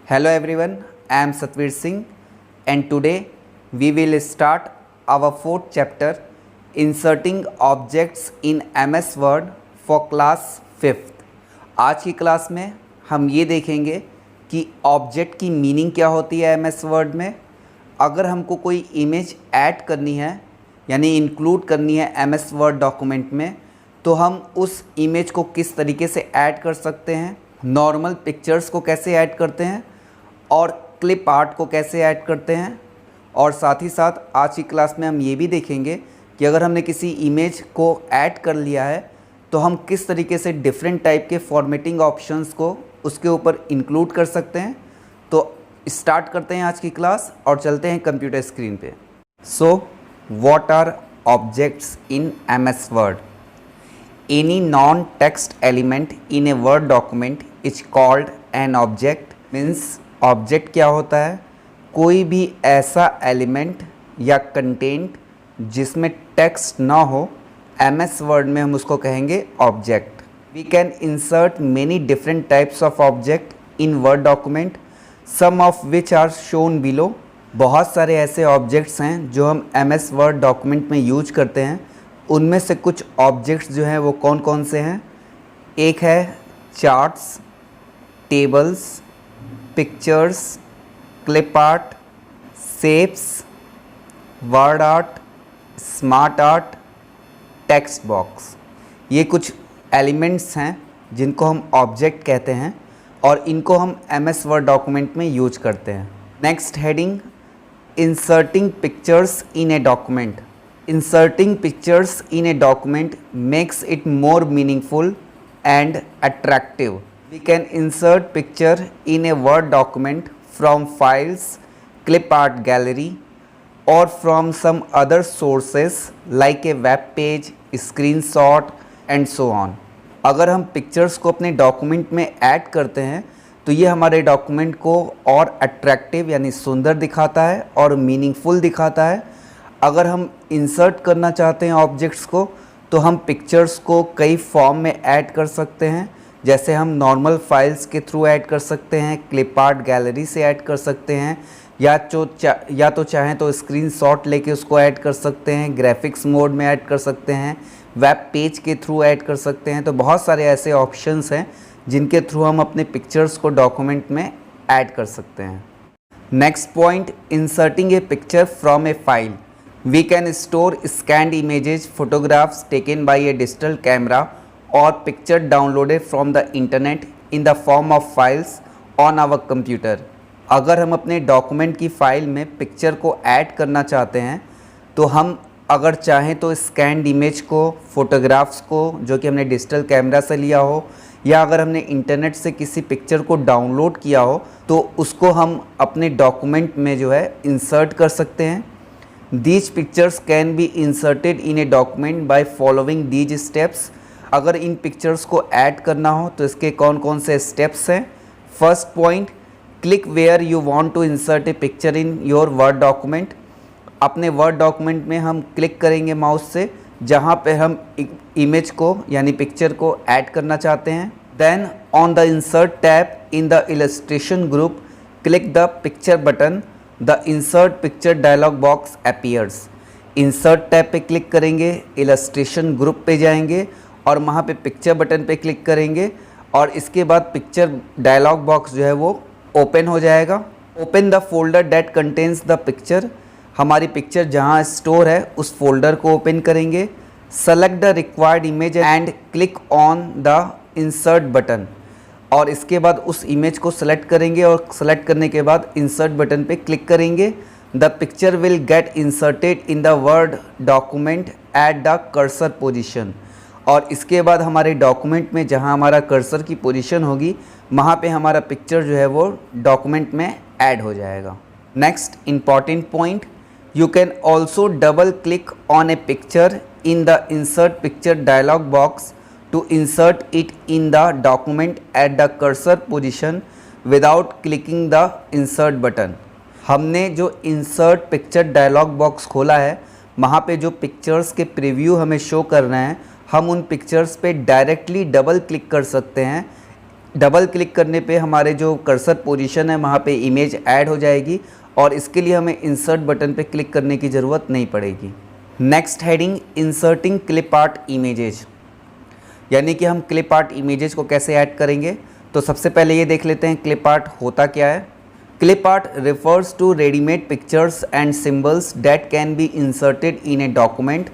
Hello everyone, I am Satvir Singh and today we will start our fourth chapter Inserting Objects in MS Word for class 5th। आज की class में हम ये देखेंगे कि object की मीनिंग क्या होती है MS वर्ड में। अगर हमको कोई इमेज ऐड करनी है यानी इंक्लूड करनी है MS वर्ड डॉक्यूमेंट में तो हम उस इमेज को किस तरीके से ऐड कर सकते हैं, नॉर्मल पिक्चर्स को कैसे ऐड करते हैं और क्लिप आर्ट को कैसे ऐड करते हैं। और साथ ही साथ आज की क्लास में हम ये भी देखेंगे कि अगर हमने किसी इमेज को ऐड कर लिया है तो हम किस तरीके से डिफरेंट टाइप के फॉर्मेटिंग ऑप्शंस को उसके ऊपर इंक्लूड कर सकते हैं। तो स्टार्ट करते हैं आज की क्लास और चलते हैं कंप्यूटर स्क्रीन पे। So what are objects in MS Word? Any non text element in a Word document is called an object. Means object क्या होता है? कोई भी ऐसा एलिमेंट या कंटेंट जिसमें टेक्स्ट ना हो, MS वर्ड में हम उसको कहेंगे object. We can insert many different types of object in Word document, some of which are shown below. बहुत सारे ऐसे ऑब्जेक्ट्स हैं जो हम MS वर्ड डॉक्यूमेंट में यूज करते हैं। उनमें से कुछ ऑब्जेक्ट्स जो हैं वो कौन कौन से हैं? एक है charts, tables, pictures, clip art, shapes, word art, smart art, text box. ये कुछ एलिमेंट्स हैं जिनको हम ऑब्जेक्ट कहते हैं और इनको हम MS वर्ड डॉक्यूमेंट में यूज करते हैं। Next heading, inserting pictures in a document. Inserting pictures in a document makes it more meaningful and attractive. We can insert picture in a Word document from files, clip art gallery or from some other sources like a web page, screenshot and so on। अगर हम pictures को अपने document में add करते हैं तो ये हमारे डॉक्यूमेंट को और अट्रैक्टिव यानी सुंदर दिखाता है और मीनिंगफुल दिखाता है। अगर हम इंसर्ट करना चाहते हैं ऑब्जेक्ट्स को तो हम पिक्चर्स को कई फॉर्म में ऐड कर सकते हैं, जैसे हम नॉर्मल फाइल्स के थ्रू ऐड कर सकते हैं, क्लिप आर्ट गैलरी से ऐड कर सकते हैं या तो चाहें तो स्क्रीनशॉट लेके उसको ऐड कर सकते हैं, ग्राफिक्स मोड में ऐड कर सकते हैं, वेब पेज के थ्रू ऐड कर सकते हैं। तो बहुत सारे ऐसे ऑप्शंस हैं जिनके थ्रू हम अपने पिक्चर्स को डॉक्यूमेंट में ऐड कर सकते हैं। Next point, inserting a picture from a file. We can store scanned images, photographs taken by a digital camera or picture downloaded from the internet in the form of files on our computer। अगर हम अपने document की file में picture को add करना चाहते हैं तो हम अगर चाहें तो स्कैन्ड इमेज को, फ़ोटोग्राफ्स को जो कि हमने डिजिटल कैमरा से लिया हो या अगर हमने इंटरनेट से किसी पिक्चर को डाउनलोड किया हो तो उसको हम अपने डॉक्यूमेंट में जो है इंसर्ट कर सकते हैं। These pictures can be inserted in a document by following these steps. अगर इन पिक्चर्स को ऐड करना हो तो इसके कौन कौन से स्टेप्स हैं? First point, click where you want to insert a picture in your Word document. अपने वर्ड डॉक्यूमेंट में हम क्लिक करेंगे माउस से जहां पे हम इमेज को यानी पिक्चर को ऐड करना चाहते हैं। Then on the insert tab in the illustration group click the picture button, the insert picture dialog box appears. Insert tab पे क्लिक करेंगे, इलस्ट्रेशन ग्रुप पे जाएंगे और वहाँ पे पिक्चर बटन पे क्लिक करेंगे और इसके बाद पिक्चर डायलॉग बॉक्स जो है वो ओपन हो जाएगा। Open the folder that contains the picture. हमारी पिक्चर जहाँ स्टोर है उस फोल्डर को ओपन करेंगे। Select the required image and click on the insert button और इसके बाद उस इमेज को सेलेक्ट करेंगे और सेलेक्ट करने के बाद इंसर्ट बटन पे क्लिक करेंगे। The picture will get inserted in the word document at the cursor position. और इसके बाद हमारे डॉक्यूमेंट में जहां हमारा कर्सर की पोजीशन होगी वहां पे हमारा पिक्चर जो है वो डॉक्यूमेंट में ऐड हो जाएगा। Next important point, you can also double click on a picture in the insert picture dialog box to insert it in the document at the cursor position without clicking the insert button. हमने जो insert picture dialog box खोला है वहाँ पे जो pictures के preview हमें show करना है हम उन पिक्चर्स पे डायरेक्टली डबल क्लिक कर सकते हैं डबल क्लिक करने पे हमारे जो कर्सर पोजीशन है वहाँ पे इमेज ऐड हो जाएगी और इसके लिए हमें इंसर्ट बटन पे क्लिक करने की ज़रूरत नहीं पड़ेगी। Next heading, inserting clip art images, यानी कि हम क्लिप आर्ट इमेजेज को कैसे ऐड करेंगे। तो सबसे पहले ये देख लेते हैं क्लिप आर्ट होता क्या है। Clip art refers to ready-made pictures and symbols that can be inserted in a document।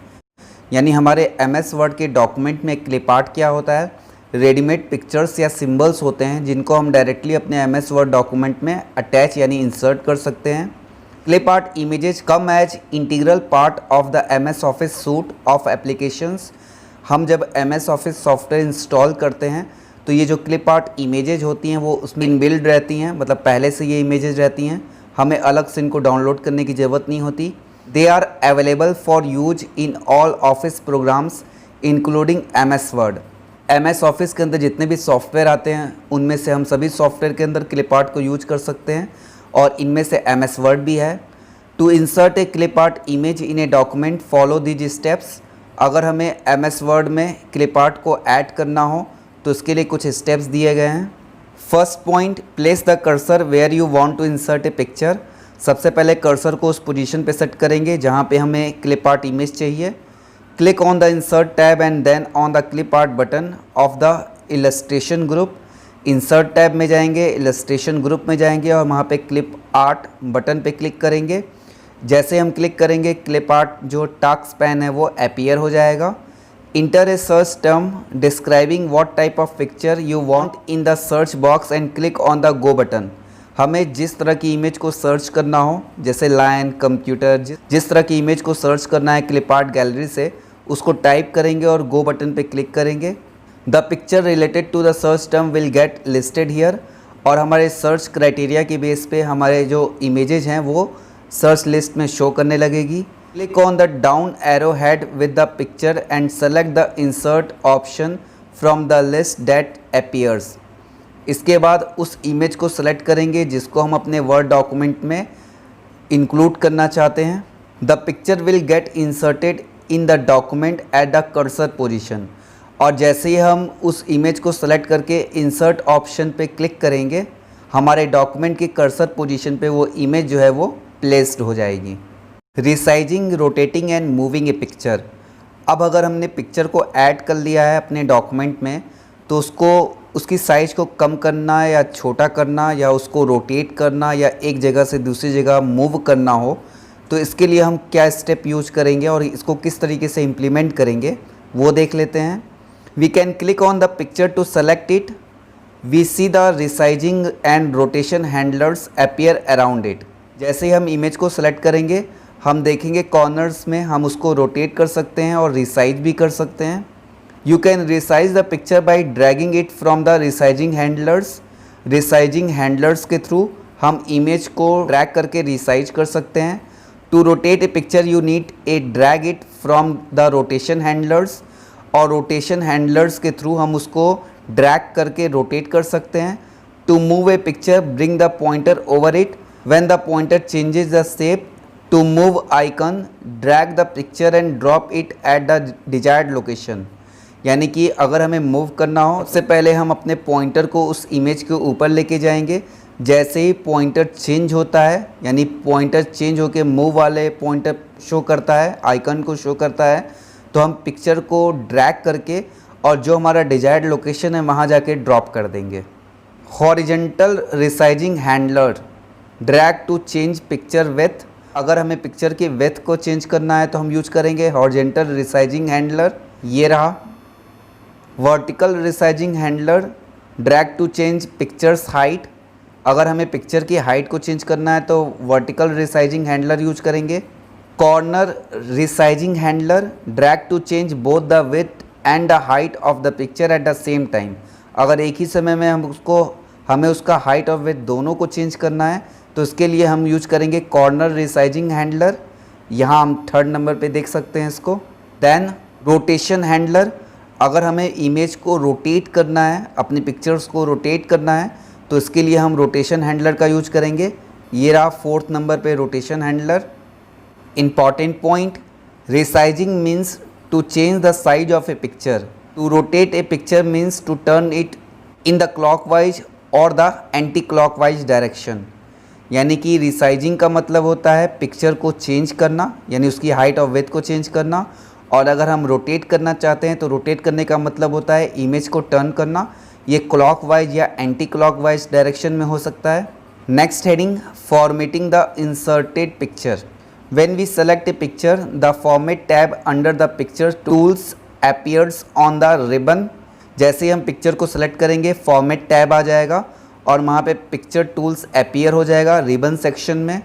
यानी हमारे MS वर्ड के डॉक्यूमेंट में क्लिप आर्ट क्या होता है, रेडीमेड पिक्चर्स या सिंबल्स होते हैं जिनको हम डायरेक्टली अपने MS वर्ड डॉक्यूमेंट में अटैच यानी इंसर्ट कर सकते हैं। Clip art images come as integral part of the MS Office suite of applications. हम जब MS ऑफिस सॉफ्टवेयर इंस्टॉल करते हैं तो ये जो क्लिप आर्ट इमेजेज होती हैं वो उसमें इनबिल्ड रहती हैं, मतलब पहले से ये इमेजेज रहती हैं, हमें अलग से इनको डाउनलोड करने की ज़रूरत नहीं होती। They are available for use in all Office programs including MS Word. MS Office के अंदर जितने भी सॉफ्टवेयर आते हैं उनमें से हम सभी सॉफ्टवेयर के अंदर क्लिप आर्ट को यूज कर सकते हैं और इनमें से MS वर्ड भी है। To insert a clip art image in a document follow these steps. अगर हमें MS वर्ड में क्लिप आर्ट को ऐड करना हो तो इसके लिए कुछ स्टेप्स दिए गए हैं। First point, place the cursor where you want to insert a picture. सबसे पहले कर्सर को उस पोजीशन पे सेट करेंगे जहाँ पे हमें क्लिप आर्ट इमेज चाहिए। Click on the insert tab and then on the clip art button of the illustration group. Insert tab में जाएंगे, इलस्ट्रेशन ग्रुप में जाएंगे और वहाँ पे क्लिप आर्ट बटन पे क्लिक करेंगे। जैसे हम क्लिक करेंगे क्लिप आर्ट जो टास्क पैन है वो अपीयर हो जाएगा। Enter a search term describing what type of picture you want in the search box and click on the go button। हमें जिस तरह की इमेज को सर्च करना हो, जैसे लाइन, कंप्यूटर, जिस तरह की इमेज को सर्च करना है क्लिप आर्ट गैलरी से, उसको टाइप करेंगे और गो बटन पे क्लिक करेंगे। The picture related to the search term will get listed here. और हमारे सर्च क्राइटेरिया के बेस पे हमारे जो इमेजेज हैं वो सर्च लिस्ट में शो करने लगेगी। Click on the down arrow head with the picture and select the insert option from the list that appears। इसके बाद उस इमेज को सेलेक्ट करेंगे जिसको हम अपने वर्ड डॉक्यूमेंट में इंक्लूड करना चाहते हैं। The picture will get inserted in the document at the cursor position। और जैसे ही हम उस इमेज को सेलेक्ट करके इंसर्ट ऑप्शन पे क्लिक करेंगे हमारे डॉक्यूमेंट के कर्सर पोजीशन पे वो इमेज जो है वो प्लेस्ड हो जाएगी। Resizing, rotating and moving A picture. अब अगर हमने पिक्चर को ऐड कर लिया है अपने डॉक्यूमेंट में तो उसको उसकी साइज़ को कम करना या छोटा करना या उसको रोटेट करना या एक जगह से दूसरी जगह मूव करना हो तो इसके लिए हम क्या स्टेप यूज करेंगे और इसको किस तरीके से इम्प्लीमेंट करेंगे वो देख लेते हैं। We can click on the picture to select it. We see the resizing and rotation handlers appear around it. जैसे ही हम इमेज को सेलेक्ट करेंगे हम देखेंगे कॉर्नर्स में हम उसको रोटेट कर सकते हैं और रिसाइज भी कर सकते हैं। You can resize the picture by dragging it from the resizing handlers. Resizing handlers के थ्रू हम इमेज को ड्रैग करके रिसाइज कर सकते हैं। To rotate a picture you need a drag it from the rotation handlers. और rotation handlers के through हम उसको ड्रैग करके रोटेट कर सकते हैं। To move a picture bring the pointer over it. When the pointer changes the shape to move icon drag the picture and drop it at the desired location। यानी कि अगर हमें मूव करना हो सबसे पहले हम अपने पॉइंटर को उस इमेज के ऊपर लेके जाएंगे। जैसे ही पॉइंटर चेंज होता है यानी पॉइंटर चेंज होके मूव वाले पॉइंटर शो करता है, आइकन को शो करता है, तो हम पिक्चर को ड्रैग करके और जो हमारा डिजायर्ड लोकेशन है वहाँ जाके ड्रॉप कर देंगे। Horizontal resizing handler drag to change picture width. अगर हमें पिक्चर की विड्थ को चेंज करना है तो हम यूज करेंगे हॉरिजेंटल रिसाइजिंग हैंडलर, ये रहा। Vertical resizing handler drag to change picture's height. अगर हमें पिक्चर की हाइट को चेंज करना है तो वर्टिकल रिसाइजिंग हैंडलर यूज करेंगे। Corner resizing handler drag to change both the width and the height of the picture at the same time. अगर एक ही समय में हमें उसका हाइट और विड्थ दोनों को चेंज करना है तो इसके लिए हम यूज करेंगे कॉर्नर रिसाइजिंग हैंडलर। यहाँ हम 3rd नंबर पे देख सकते हैं इसको। देन रोटेशन हैंडलर, अगर हमें इमेज को रोटेट करना है, अपनी पिक्चर्स को रोटेट करना है तो इसके लिए हम रोटेशन हैंडलर का यूज करेंगे। ये रहा 4th नंबर पे rotation handler. Important point, resizing means to change the size of a picture. To rotate a picture means to turn it in the clockwise और द एंटी क्लॉकवाइज डायरेक्शन। यानी कि resizing का मतलब होता है picture को change करना, यानी उसकी हाइट और विड्थ को चेंज करना। और अगर हम रोटेट करना चाहते हैं तो रोटेट करने का मतलब होता है इमेज को टर्न करना। ये क्लॉकवाइज या एंटी क्लॉकवाइज डायरेक्शन में हो सकता है। Next heading, formatting the inserted picture. When we select a picture, the format tab under the picture tools appears on the ribbon. जैसे ही हम पिक्चर को सेलेक्ट करेंगे फॉर्मेट टैब आ जाएगा और वहाँ पे पिक्चर टूल्स अपीयर हो जाएगा रिबन सेक्शन में।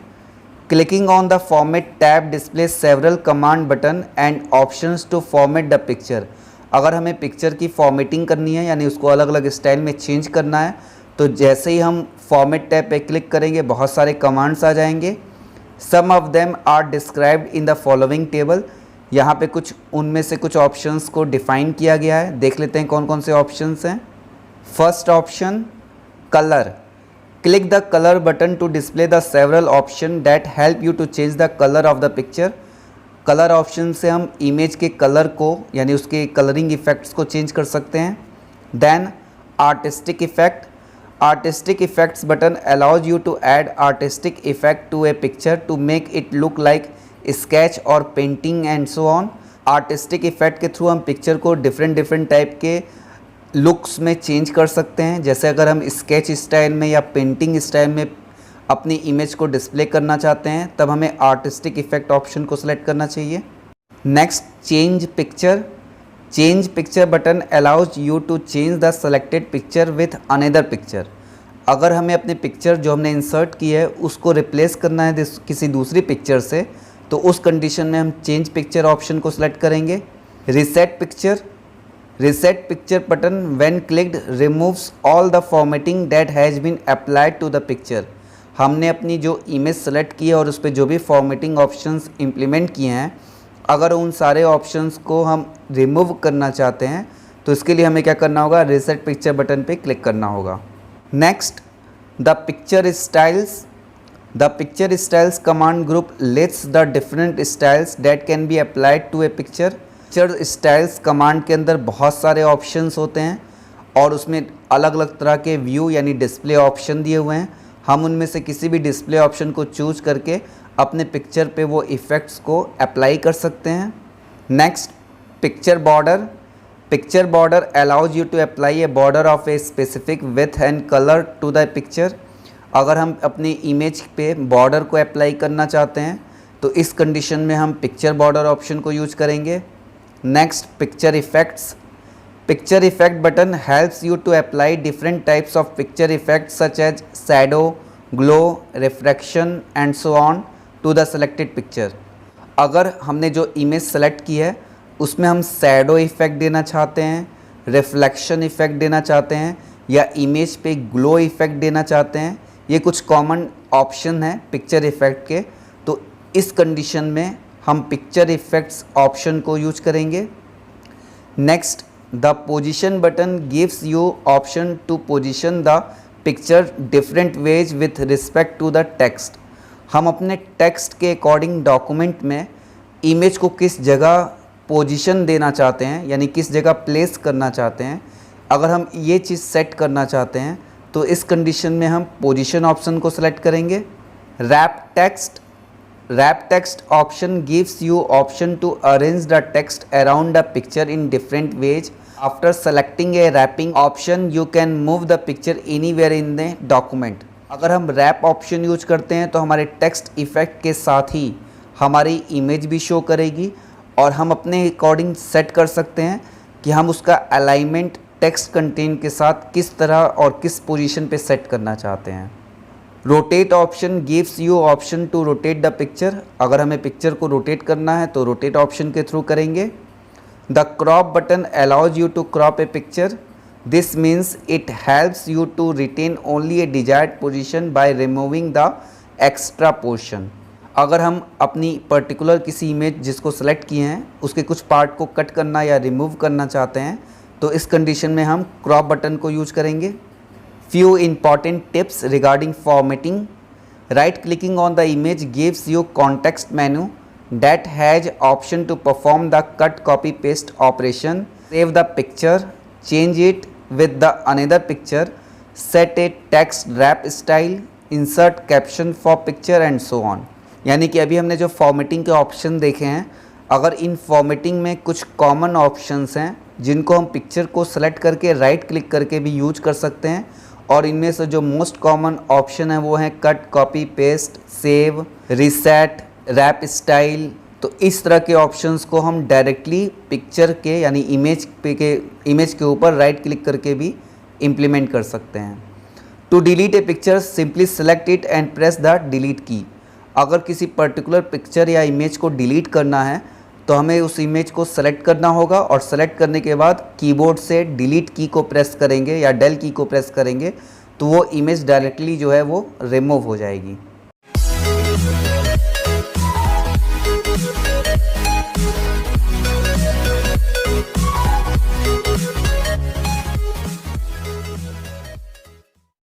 Clicking on the format tab display several command button and options to format the picture. अगर हमें पिक्चर की फॉर्मेटिंग करनी है, यानी उसको अलग अलग स्टाइल में चेंज करना है, तो जैसे ही हम फॉर्मेट टैब पे क्लिक करेंगे बहुत सारे कमांड्स आ जाएंगे। Some of them are described in the following table. यहाँ पे कुछ उनमें से कुछ ऑप्शंस को डिफ़ाइन किया गया है। देख लेते हैं कौन कौन से ऑप्शंस हैं। First option, colour. Click the colour button to display the several option that help you to change the colour of the picture. Colour option से हम इमेज के कलर को, यानी उसके कलरिंग इफ़ेक्ट्स को चेंज कर सकते हैं। Then artistic effect. Artistic effects button allows you to add artistic effect to a picture to make it look like sketch or painting and so on. Artistic effect के through हम picture को different type के looks में change कर सकते हैं। जैसे अगर हम स्केच स्टाइल में या पेंटिंग स्टाइल में अपनी इमेज को डिस्प्ले करना चाहते हैं तब हमें आर्टिस्टिक इफ़ेक्ट ऑप्शन को सिलेक्ट करना चाहिए। Next, change picture. Change picture button allows you to change the selected picture with another picture. अगर हमें अपने पिक्चर जो हमने इंसर्ट की है उसको रिप्लेस करना है किसी दूसरी पिक्चर से, तो उस कंडीशन में हम चेंज पिक्चर ऑप्शन को सिलेक्ट करेंगे। Reset picture. Reset picture button when clicked removes all the formatting that has been applied to the picture. हमने अपनी जो इमेज सेलेक्ट की है और उस पर जो भी फॉर्मेटिंग ऑप्शंस इम्प्लीमेंट किए हैं, अगर उन सारे ऑप्शंस को हम रिमूव करना चाहते हैं तो इसके लिए हमें क्या करना होगा, रिसेट पिक्चर बटन पे क्लिक करना होगा। Next, the picture styles. The picture styles command group lists the different styles that can be applied to a picture. Picture styles command के अंदर बहुत सारे ऑप्शंस होते हैं और उसमें अलग अलग तरह के व्यू यानी डिस्प्ले ऑप्शन दिए हुए हैं। हम उनमें से किसी भी डिस्प्ले ऑप्शन को चूज करके अपने पिक्चर पे वो इफ़ेक्ट्स को अप्लाई कर सकते हैं। Next, picture border. Picture border allows you to apply a border of a specific width and colour to the picture. अगर हम अपनी इमेज पे बॉर्डर को अप्लाई करना चाहते हैं तो इस कंडीशन में हम पिक्चर बॉर्डर ऑप्शन को यूज करेंगे। Next, picture effects. Picture effect button helps you to apply different types of picture effects such as shadow, glow, refraction and so on to the selected picture. अगर हमने जो image select की है उसमें हम shadow effect देना चाहते हैं, रिफ्लेक्शन इफ़ेक्ट देना चाहते हैं या इमेज पे ग्लो इफ़ेक्ट देना चाहते हैं, ये कुछ कॉमन ऑप्शन है पिक्चर इफ़ेक्ट के, तो इस कंडीशन में हम पिक्चर इफ़ेक्ट्स ऑप्शन को यूज करेंगे। Next, the position button gives you option to position the picture different ways with respect to the text. हम अपने टेक्स्ट के अकॉर्डिंग डॉक्यूमेंट में इमेज को किस जगह पोजीशन देना चाहते हैं, यानी किस जगह प्लेस करना चाहते हैं, अगर हम ये चीज़ सेट करना चाहते हैं तो इस कंडीशन में हम पोजीशन ऑप्शन को सेलेक्ट करेंगे। Wrap text. Wrap text option gives you option to arrange the text around the picture in different ways. After selecting a wrapping option you can move the picture anywhere in the document. अगर हम rap option use करते हैं तो हमारे text effect के साथ ही हमारी image भी शो करेगी और हम अपने अकॉर्डिंग सेट कर सकते हैं कि हम उसका अलाइनमेंट टेक्स्ट कंटेंट के साथ किस तरह और किस पोजीशन पे सेट करना चाहते हैं। Rotate option gives you option to rotate the picture. अगर हमें पिक्चर को रोटेट करना है तो रोटेट ऑप्शन के थ्रू करेंगे। The crop button allows you to crop a picture. This means it helps you to retain only a desired position by removing the extra portion. अगर हम अपनी पर्टिकुलर किसी इमेज जिसको सेलेक्ट किए हैं उसके कुछ पार्ट को कट करना या रिमूव करना चाहते हैं तो इस कंडीशन में हम क्रॉप बटन को यूज करेंगे। Few important tips regarding formatting. Right clicking on the image gives you context menu that has option to perform the cut copy paste operation, save the picture, change it, with the another picture, set a text wrap style, insert caption for picture and so on। यानी कि अभी हमने जो formatting के option देखे हैं, अगर इन formatting में कुछ कॉमन ऑप्शंस हैं जिनको हम पिक्चर को सेलेक्ट करके राइट क्लिक करके भी यूज कर सकते हैं, और इनमें से जो मोस्ट कॉमन ऑप्शन है वो है cut, copy, paste, save, reset, wrap style. तो इस तरह के ऑप्शंस को हम डायरेक्टली पिक्चर के यानी इमेज के ऊपर राइट क्लिक करके भी इम्प्लीमेंट कर सकते हैं। To delete a picture simply select it and press the delete key. अगर किसी पर्टिकुलर पिक्चर या इमेज को डिलीट करना है तो हमें उस इमेज को सेलेक्ट करना होगा, और सेलेक्ट करने के बाद कीबोर्ड से डिलीट की को प्रेस करेंगे या डेल की को प्रेस करेंगे तो वो इमेज डायरेक्टली जो है वो रिमूव हो जाएगी।